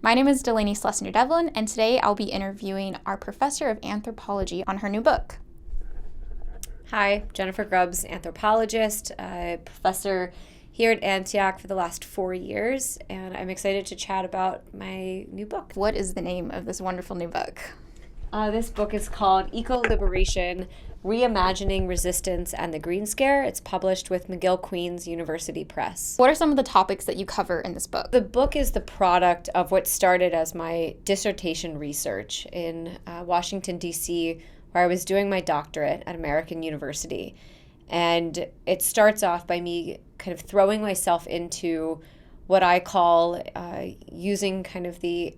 My name is Delaney Schlesinger-Devlin, and today I'll be interviewing our professor of anthropology on her new book. Hi, Jennifer Grubbs, anthropologist, professor here at Antioch for the last 4 years, and I'm excited to chat about my new book. What is the name of this wonderful new book? This book is called Ecoliberation, Reimagining Resistance and the Green Scare. It's published with McGill-Queen's University Press. What are some of the topics that you cover in this book? The book is the product of what started as my dissertation research in Washington, D.C., where I was doing my doctorate at American University. And it starts off by me kind of throwing myself into what I call using kind of the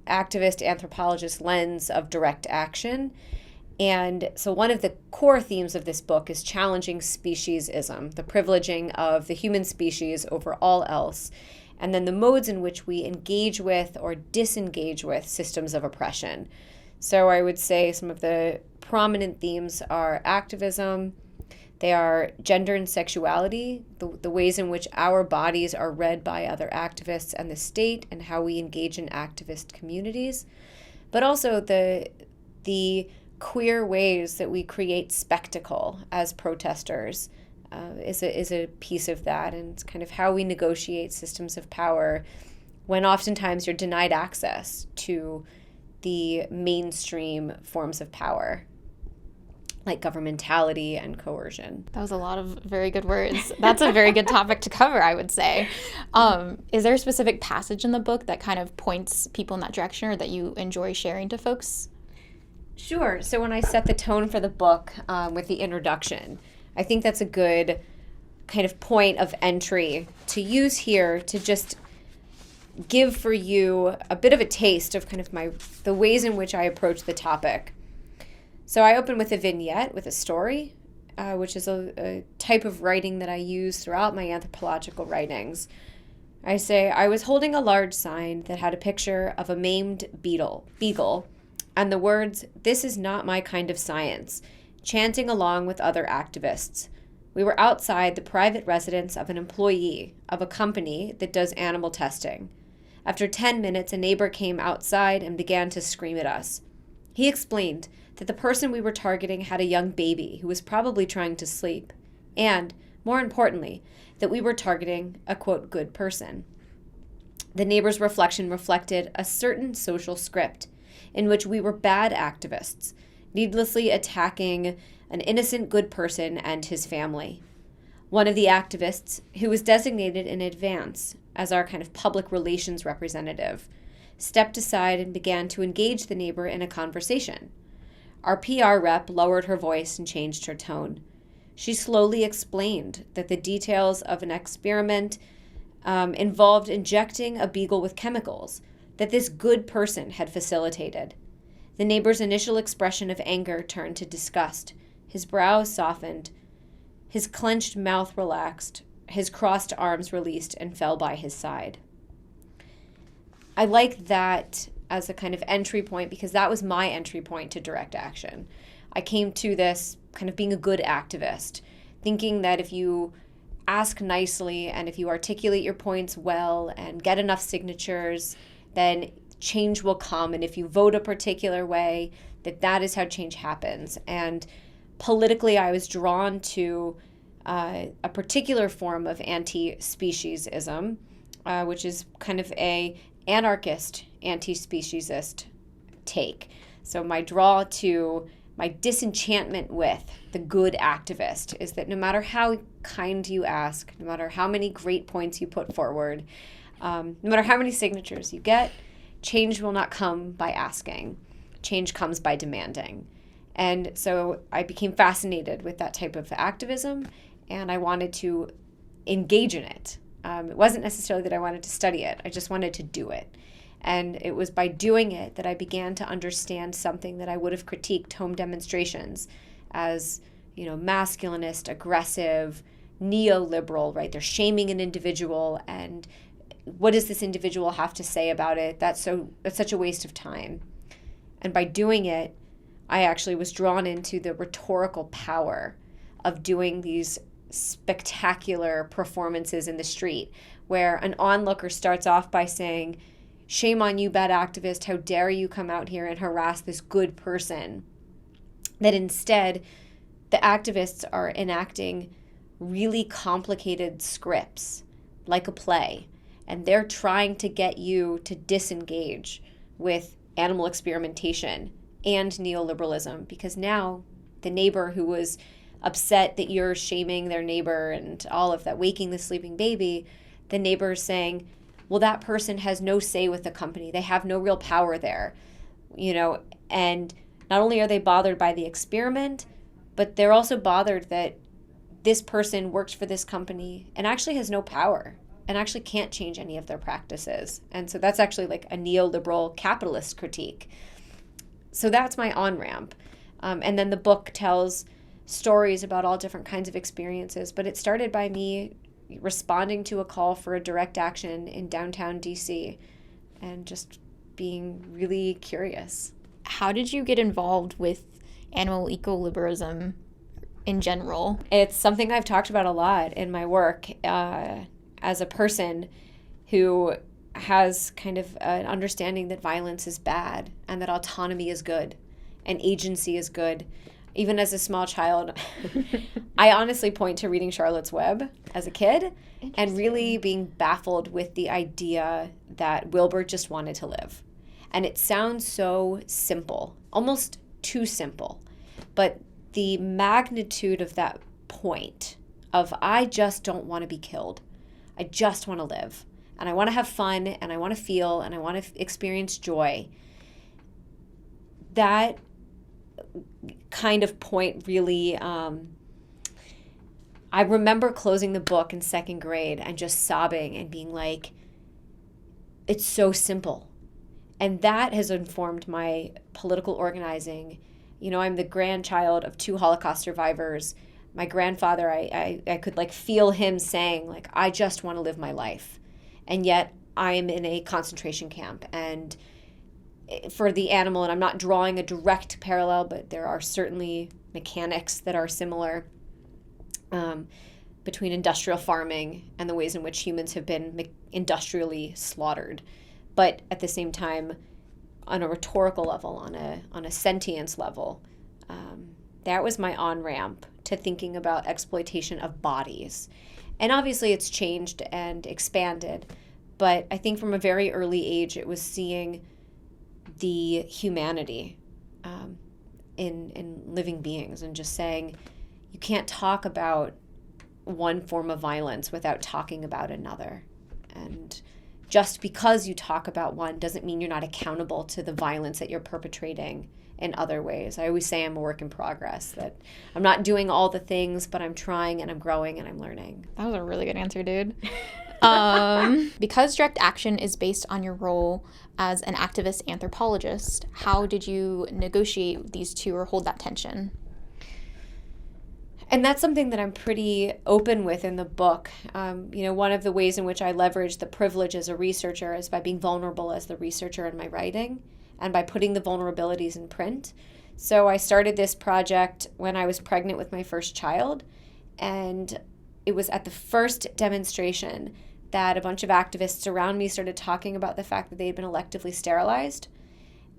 activist anthropologist lens of direct action. And so one of the core themes of this book is challenging speciesism, the privileging of the human species over all else, and then the modes in which we engage with or disengage with systems of oppression. So I would say some of the prominent themes are activism, they are gender and sexuality, the ways in which our bodies are read by other activists and the state, and how we engage in activist communities, but also the queer ways that we create spectacle as protesters is a piece of that, and it's kind of how we negotiate systems of power when oftentimes you're denied access to the mainstream forms of power, like governmentality and coercion. That was a lot of very good words. That's a very good topic to cover, I would say. Is there a specific passage in the book that kind of points people in that direction or that you enjoy sharing to folks? Sure. So when I set the tone for the book with the introduction, I think that's a good kind of point of entry to use here to just give for you a bit of a taste of kind of the ways in which I approach the topic. So I open with a vignette with a story, which is a type of writing that I use throughout my anthropological writings. I say, I was holding a large sign that had a picture of a maimed beagle, and the words, "This is not my kind of science," chanting along with other activists. We were outside the private residence of an employee of a company that does animal testing. After 10 minutes, a neighbor came outside and began to scream at us. He explained that the person we were targeting had a young baby who was probably trying to sleep, and, more importantly, that we were targeting a, quote, good person. The neighbor's reflection reflected a certain social script in which we were bad activists, needlessly attacking an innocent good person and his family. One of the activists, who was designated in advance as our kind of public relations representative, stepped aside and began to engage the neighbor in a conversation. Our PR rep lowered her voice and changed her tone. She slowly explained that the details of an experiment involved injecting a beagle with chemicals that this good person had facilitated. The neighbor's initial expression of anger turned to disgust. His brows softened, his clenched mouth relaxed, his crossed arms released and fell by his side. I like that as a kind of entry point because that was my entry point to direct action. I came to this kind of being a good activist, thinking that if you ask nicely and if you articulate your points well and get enough signatures, then change will come. And if you vote a particular way, that is how change happens. And politically, I was drawn to a particular form of anti-speciesism, which is kind of a anarchist, anti-speciesist take. So my draw to my disenchantment with the good activist is that no matter how kind you ask, no matter how many great points you put forward, no matter how many signatures you get, change will not come by asking. Change comes by demanding. And so I became fascinated with that type of activism, and I wanted to engage in it. It wasn't necessarily that I wanted to study it. I just wanted to do it. And it was by doing it that I began to understand something that I would have critiqued home demonstrations as, masculinist, aggressive, neoliberal, right? They're shaming an individual, and what does this individual have to say about it? That's such a waste of time. And by doing it, I actually was drawn into the rhetorical power of doing these spectacular performances in the street where an onlooker starts off by saying, shame on you, bad activist, how dare you come out here and harass this good person. That instead, the activists are enacting really complicated scripts, like a play, and they're trying to get you to disengage with animal experimentation and neoliberalism, because now the neighbor who was upset that you're shaming their neighbor and all of that, waking the sleeping baby, the neighbor is saying, well, that person has no say with the company. They have no real power there, and not only are they bothered by the experiment, but they're also bothered that this person works for this company and actually has no power and actually can't change any of their practices. And so that's actually like a neoliberal capitalist critique. So that's my on-ramp. And then the book tells stories about all different kinds of experiences, but it started by me responding to a call for a direct action in downtown DC and just being really curious. How did you get involved with animal ecoliberalism in general? It's something I've talked about a lot in my work as a person who has kind of an understanding that violence is bad and that autonomy is good and agency is good. Even as a small child, I honestly point to reading Charlotte's Web as a kid and really being baffled with the idea that Wilbur just wanted to live. And it sounds so simple, almost too simple. But the magnitude of that point of I just don't want to be killed. I just want to live. And I want to have fun and I want to feel and I want to experience joy. That kind of point really, I remember closing the book in second grade and just sobbing and being like, it's so simple. And that has informed my political organizing. I'm the grandchild of 2 Holocaust survivors. My grandfather, I could like feel him saying like, I just want to live my life. And yet I'm in a concentration camp. And for the animal, and I'm not drawing a direct parallel, but there are certainly mechanics that are similar between industrial farming and the ways in which humans have been industrially slaughtered. But at the same time, on a rhetorical level, on a sentience level, that was my on-ramp to thinking about exploitation of bodies. And obviously it's changed and expanded, but I think from a very early age it was seeing the humanity in living beings and just saying you can't talk about one form of violence without talking about another. And just because you talk about one doesn't mean you're not accountable to the violence that you're perpetrating in other ways. I always say I'm a work in progress, that I'm not doing all the things, but I'm trying and I'm growing and I'm learning. That was a really good answer, dude. Because direct action is based on your role as an activist anthropologist, how did you negotiate these two or hold that tension? And that's something that I'm pretty open with in the book. One of the ways in which I leverage the privilege as a researcher is by being vulnerable as the researcher in my writing and by putting the vulnerabilities in print. So I started this project when I was pregnant with my first child, and it was at the first demonstration that a bunch of activists around me started talking about the fact that they had been electively sterilized.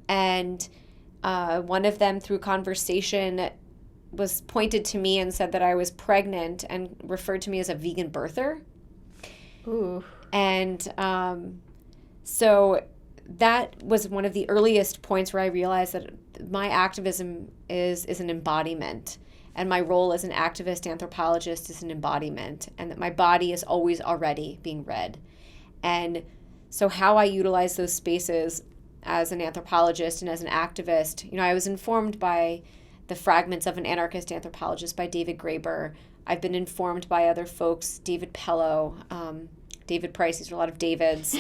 And one of them, through conversation, was pointed to me and said that I was pregnant and referred to me as a vegan birther. Ooh. And so that was one of the earliest points where I realized that my activism is an embodiment, and my role as an activist anthropologist is an embodiment, and that my body is always already being read. And so how I utilize those spaces as an anthropologist and as an activist, I was informed by the Fragments of an Anarchist Anthropologist by David Graeber. I've been informed by other folks, David Pello, David Price, these are a lot of Davids,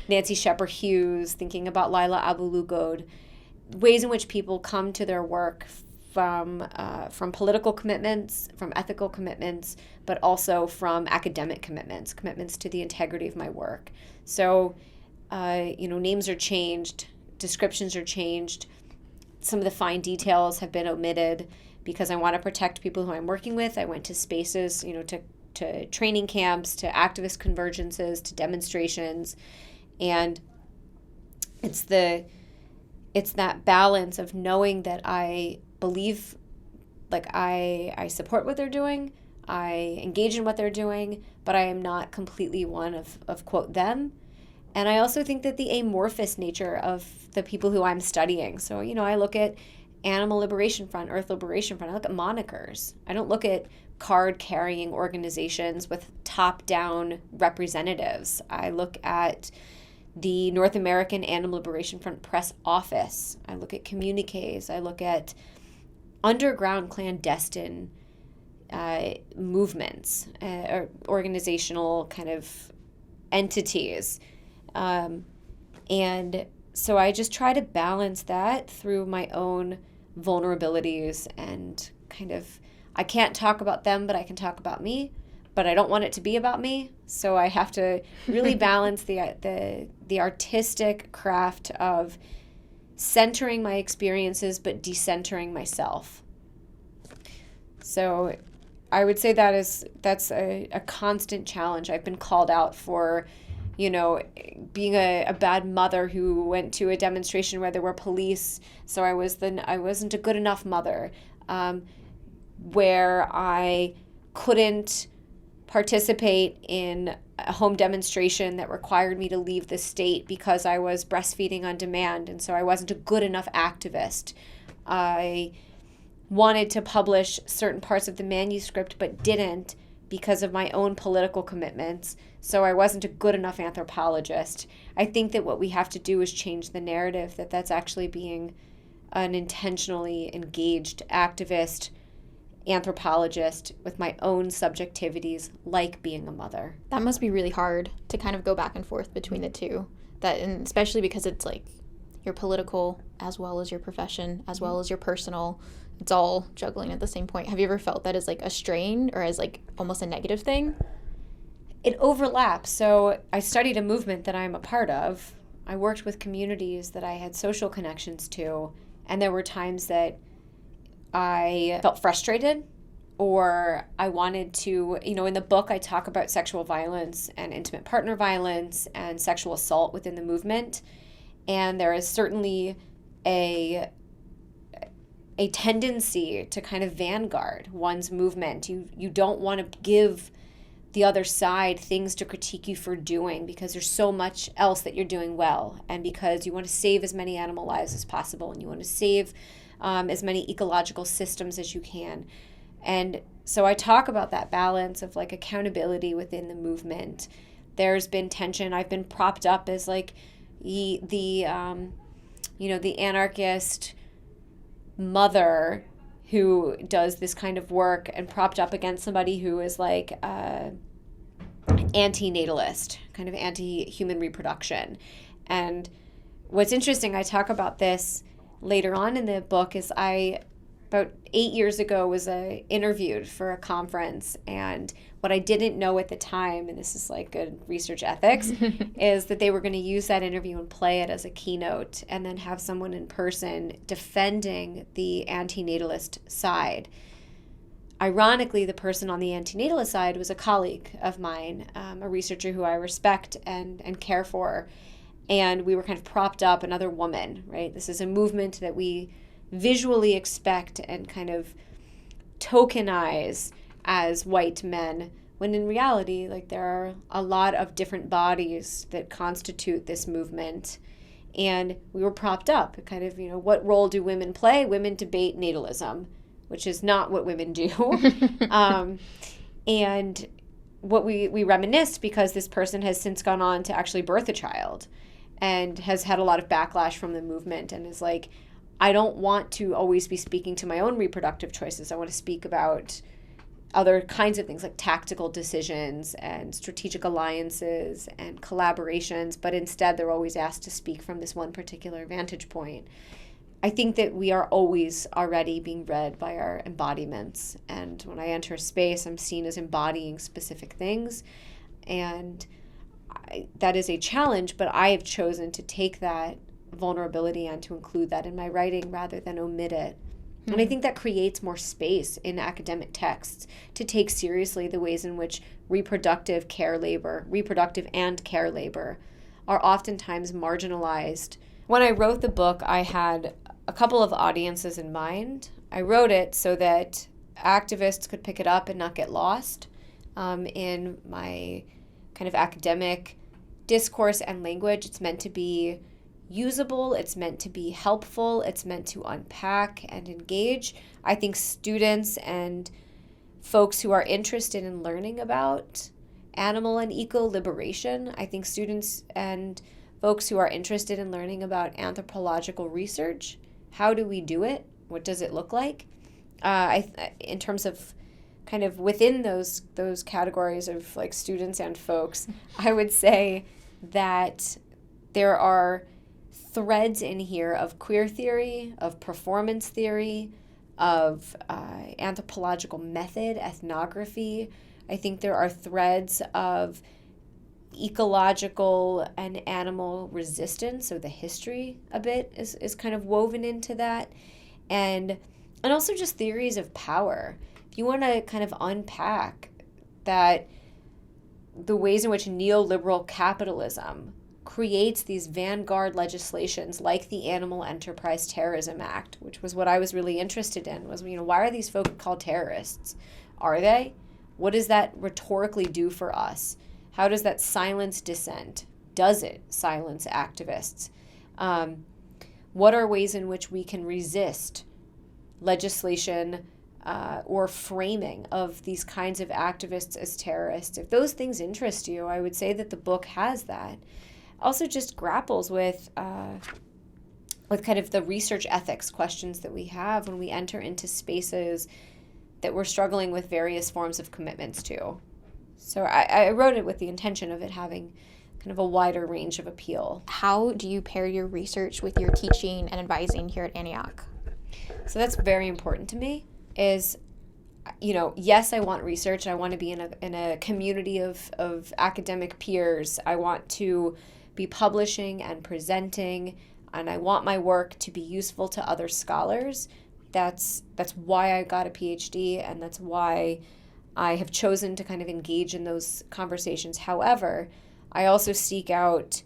Nancy Shepard Hughes, thinking about Lila Abu-Lughod, ways in which people come to their work from political commitments, from ethical commitments, but also from academic commitments to the integrity of my work. So, names are changed, descriptions are changed. Some of the fine details have been omitted because I want to protect people who I'm working with. I went to spaces, to training camps, to activist convergences, to demonstrations. And it's that balance of knowing that I believe, like I support what they're doing, I engage in what they're doing, but I am not completely one of quote them. And I also think that the amorphous nature of the people who I'm studying. So, I look at Animal Liberation Front, Earth Liberation Front. I look at monikers. I don't look at card-carrying organizations with top-down representatives. I look at the North American Animal Liberation Front press office. I look at communiques. I look at underground clandestine movements or organizational kind of entities. And so I just try to balance that through my own vulnerabilities and kind of, I can't talk about them, but I can talk about me, but I don't want it to be about me. So I have to really balance the artistic craft of centering my experiences, but decentering myself. So I would say that's a constant challenge. I've been called out for, being a bad mother who went to a demonstration where there were police. So I wasn't a good enough mother, where I couldn't participate in a home demonstration that required me to leave the state because I was breastfeeding on demand, and so I wasn't a good enough activist. I wanted to publish certain parts of the manuscript but didn't because of my own political commitments, so I wasn't a good enough anthropologist. I think that what we have to do is change the narrative that that's actually being an intentionally engaged activist, anthropologist with my own subjectivities, like being a mother. That must be really hard to kind of go back and forth between the two. And especially because it's like your political as well as your profession, as well as your personal. It's all juggling at the same point. Have you ever felt that as like a strain or as like almost a negative thing? It overlaps. So I studied a movement that I'm a part of. I worked with communities that I had social connections to, and there were times that I felt frustrated, or I wanted to, in the book I talk about sexual violence and intimate partner violence and sexual assault within the movement. And there is certainly a tendency to kind of vanguard one's movement. You don't want to give the other side things to critique you for doing because there's so much else that you're doing well, and because you want to save as many animal lives as possible, and you want to save as many ecological systems as you can. And so I talk about that balance of like accountability within the movement. There's been tension. I've been propped up as like the anarchist mother who does this kind of work, and propped up against somebody who is like anti-natalist, kind of anti-human reproduction. And what's interesting, I talk about this later on in the book, is about 8 years ago was interviewed for a conference, and what I didn't know at the time, and this is like good research ethics, is that they were going to use that interview and play it as a keynote and then have someone in person defending the anti-natalist side. Ironically, the person on the anti-natalist side was a colleague of mine, a researcher who I respect and care for, and we were kind of propped up, another woman, right? This is a movement that we visually expect and kind of tokenize as white men, when in reality, like, there are a lot of different bodies that constitute this movement. And we were propped up, kind of, what role do women play? Women debate natalism, which is not what women do. And what we reminisced, because this person has since gone on to actually birth a child and has had a lot of backlash from the movement, and is like, I don't want to always be speaking to my own reproductive choices. I want to speak about other kinds of things like tactical decisions and strategic alliances and collaborations, but instead they're always asked to speak from this one particular vantage point. I think that we are always already being read by our embodiments, and when I enter a space, I'm seen as embodying specific things, and that is a challenge, but I have chosen to take that vulnerability and to include that in my writing rather than omit it. And I think that creates more space in academic texts to take seriously the ways in which reproductive and care labor are oftentimes marginalized When I wrote the book, I had a couple of audiences in mind. I wrote it so that activists could pick it up and not get lost in my kind of academic discourse and language. It's meant to be usable, it's meant to be helpful, it's meant to unpack and engage. I think students and folks who are interested in learning about animal and eco-liberation, I think students and folks who are interested in learning about anthropological research, how do we do it? What does it look like? In terms of kind of within those categories of like students and folks, I would say that there are threads in here of queer theory, of performance theory, of anthropological method, ethnography. I think there are threads of ecological and animal resistance, so the history a bit is kind of woven into that. And also just theories of power. If you want to kind of unpack that, the ways in which neoliberal capitalism creates these vanguard legislations like the Animal Enterprise Terrorism Act, which was what I was really interested in, was, why are these folks called terrorists? Are they? What does that rhetorically do for us? How does that silence dissent? Does it silence activists? What are ways in which we can resist legislation or framing of these kinds of activists as terrorists? If those things interest you, I would say that the book has that. Also just grapples with kind of the research ethics questions that we have when we enter into spaces that we're struggling with various forms of commitments to. So I wrote it with the intention of it having kind of a wider range of appeal. How do you pair your research with your teaching and advising here at Antioch? So that's very important to me, is, yes, I want research. I want to be in a community of academic peers. I want to be publishing and presenting, and I want my work to be useful to other scholars. That's why I got a PhD, and that's why I have chosen to kind of engage in those conversations. However, I also seek out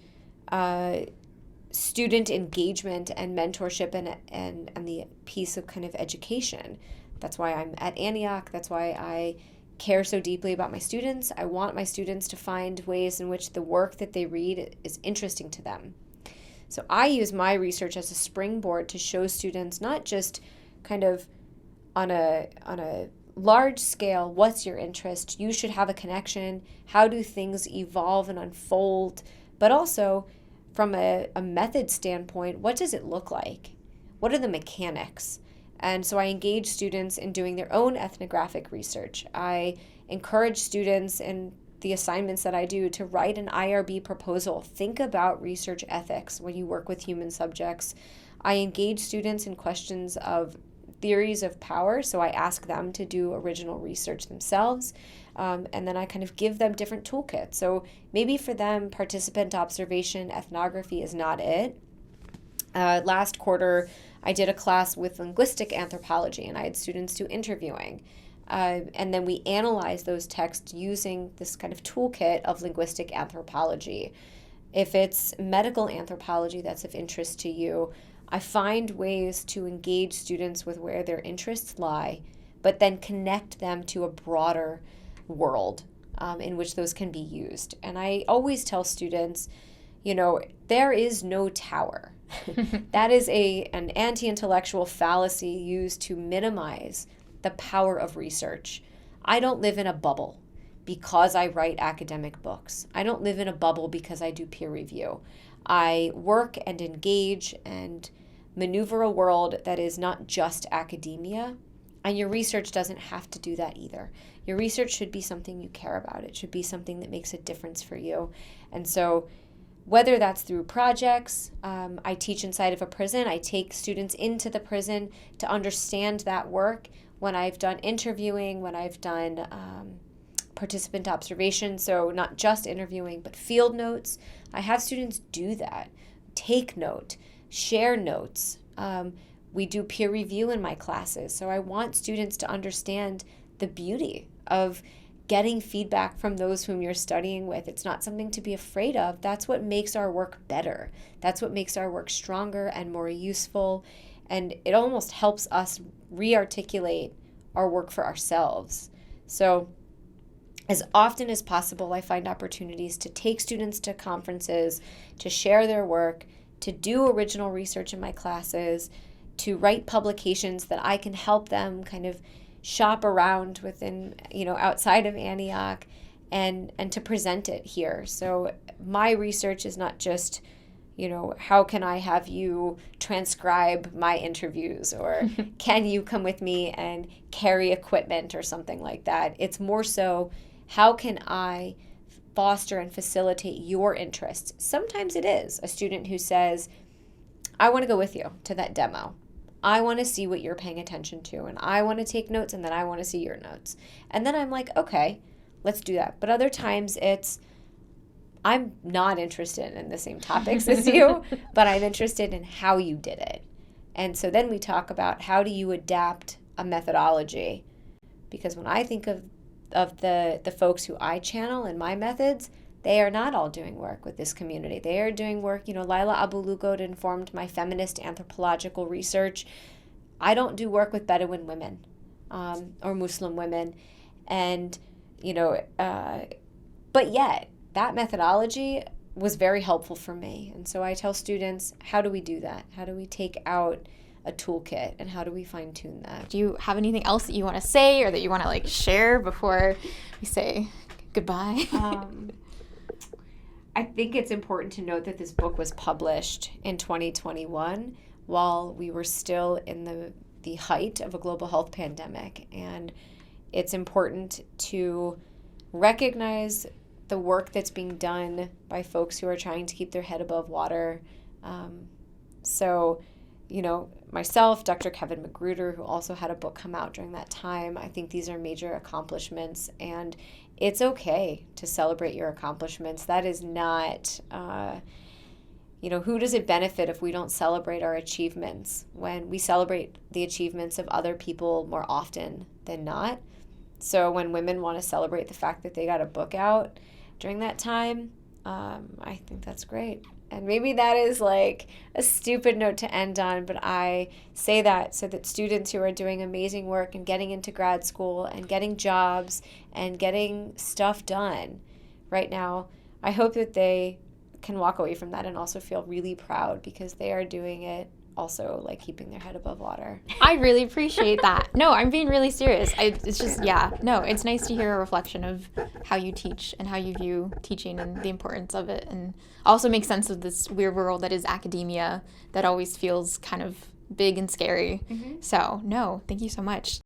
student engagement and mentorship and the piece of kind of education. That's why I'm at Antioch. That's why I care so deeply about my students. I want my students to find ways in which the work that they read is interesting to them. So I use my research as a springboard to show students not just kind of on a large scale, what's your interest? You should have a connection. How do things evolve and unfold? But also from a method standpoint, what does it look like? What are the mechanics? And so I engage students in doing their own ethnographic research. I encourage students in the assignments that I do to write an IRB proposal. Think about research ethics when you work with human subjects. I engage students in questions of theories of power, so I ask them to do original research themselves, and then I kind of give them different toolkits. So maybe for them, participant observation, ethnography is not it. Last quarter, I did a class with linguistic anthropology, and I had students do interviewing. And then we analyzed those texts using this kind of toolkit of linguistic anthropology. If it's medical anthropology that's of interest to you, I find ways to engage students with where their interests lie, but then connect them to a broader world in which those can be used. And I always tell students, there is no tower. That is an anti-intellectual fallacy used to minimize the power of research. I don't live in a bubble because I write academic books. I don't live in a bubble because I do peer review. I work and engage and maneuver a world that is not just academia, and your research doesn't have to do that either. Your research should be something you care about. It should be something that makes a difference for you. And so whether that's through projects, I teach inside of a prison. I take students into the prison to understand that work. When I've done interviewing, when I've done participant observation, so not just interviewing, but field notes, I have students do that. Take note, share notes. We do peer review in my classes. So I want students to understand the beauty of getting feedback from those whom you're studying with. It's not something to be afraid of. That's what makes our work better. That's what makes our work stronger and more useful. And it almost helps us re-articulate our work for ourselves. So as often as possible, I find opportunities to take students to conferences, to share their work, to do original research in my classes, to write publications that I can help them kind of shop around within, outside of Antioch, and to present it here. So my research is not just, how can I have you transcribe my interviews, or can you come with me and carry equipment or something like that. It's more so, how can I foster and facilitate your interests? Sometimes it is a student who says, I want to go with you to that demo. I want to see what you're paying attention to, and I want to take notes, and then I want to see your notes. And then I'm like, okay, let's do that. But other times it's, I'm not interested in the same topics as you, but I'm interested in how you did it. And so then we talk about, how do you adapt a methodology? Because when I think of the folks who I channel in my methods, they are not all doing work with this community. They are doing work, Laila Abu-Lughod informed my feminist anthropological research. I don't do work with Bedouin women or Muslim women. And, but yet that methodology was very helpful for me. And so I tell students, how do we do that? How do we take out a toolkit, and how do we fine tune that? Do you have anything else that you want to say, or that you want to share before we say goodbye? I think it's important to note that this book was published in 2021 while we were still in the height of a global health pandemic. And it's important to recognize the work that's being done by folks who are trying to keep their head above water. So, myself, Dr. Kevin Magruder, who also had a book come out during that time, I think these are major accomplishments, and it's okay to celebrate your accomplishments. That is not, who does it benefit if we don't celebrate our achievements, when we celebrate the achievements of other people more often than not? So when women want to celebrate the fact that they got a book out during that time, I think that's great. And maybe that is a stupid note to end on, but I say that so that students who are doing amazing work and getting into grad school and getting jobs and getting stuff done right now, I hope that they can walk away from that and also feel really proud, because they are doing it also keeping their head above water. I really appreciate that. No, I'm being really serious. It's just, it's nice to hear a reflection of how you teach and how you view teaching and the importance of it, and also make sense of this weird world that is academia that always feels kind of big and scary. Mm-hmm. So, no, thank you so much.